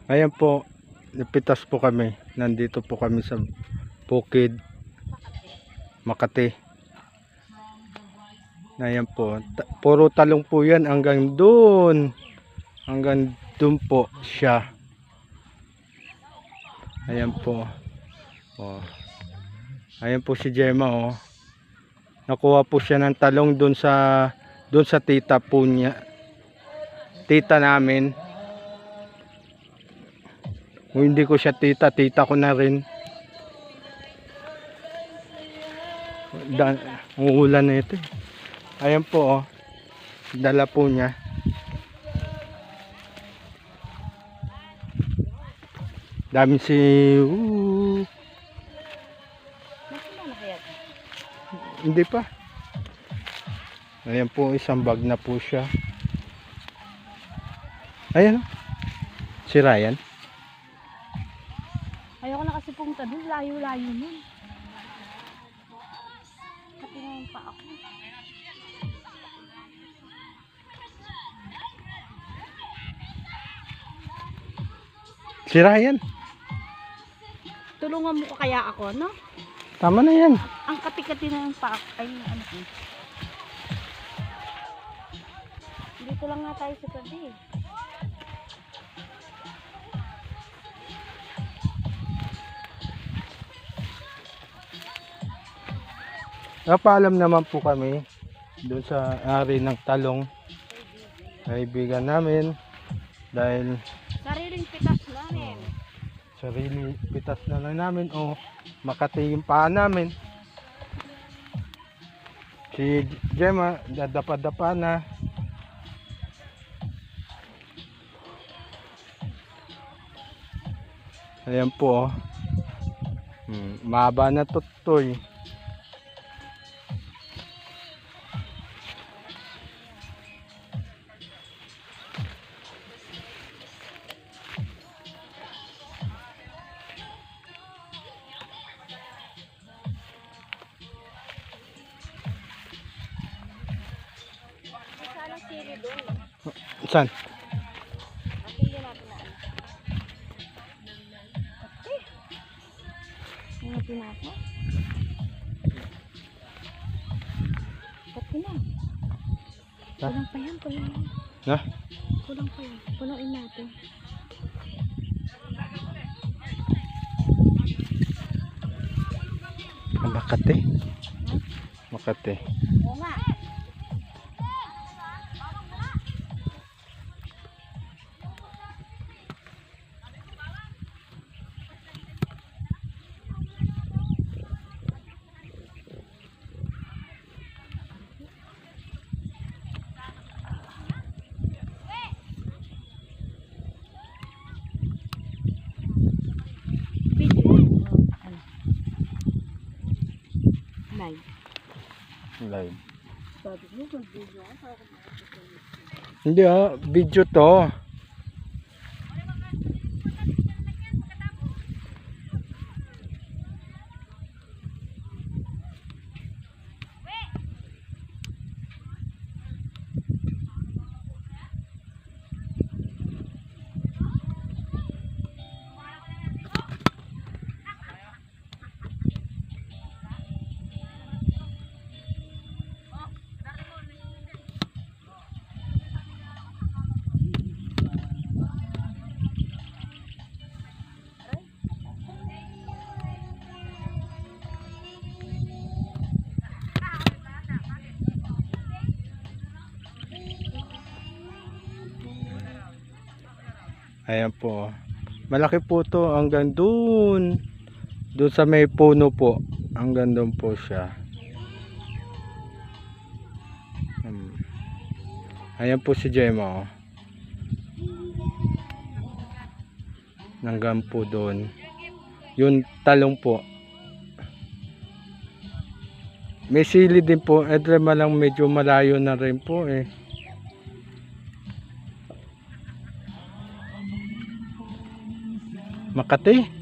Ayan po, napitas po kami. Nandito po kami sa Bukid, Makati. Ayan po, puro talong po yan hanggang doon. Hanggang doon po siya. Ayan po. Oh. Ayan po si Gemma, oh. Nakuha po siya ng talong doon sa tita po niya. Tita namin. Kung hindi ko siya tita ko na rin. Uulan na ito. Ayan po, oh. Dala po niya. Dami si hindi pa. Ayan po, isang bag na po siya. Ayan, oh. Si Ryan. Ayoko na kasi punta doon, layo-layo nun. Pati naman pa ako. Si Ryan. Tulungan mo ko kaya ako, no? Tama na yan. Ang kati-kati na yung pa ako. Ay, ano ko. Dito lang nga tayo sa tabi. Napaalam naman po kami doon sa ari ng talong, kaibigan namin, dahil Sariling pitas namin. sarili pitas na lang namin o Makati yung paa namin. Si Gemma dadapa-dapa na. Ayan po, oh. Mahaba na tutoy. Saan? Natingin natin na ano. Ate! Tingnan ako. Pati na. Kulang pa yan, kulang yan. Na? Kulang pa yan. Punuin natin. Makati. Makati. Oo nga. Live. Live. Sabi mo, mag-video ka. Hindi, oh, video to. Ayan po. Malaki po to hanggang doon. Doon sa may puno po. Hanggang doon po siya. Ayan po si Gemma, oh. Hanggang po doon. Yung talong po. May sili din po. Edrema lang medyo malayo na rin po eh. Makati.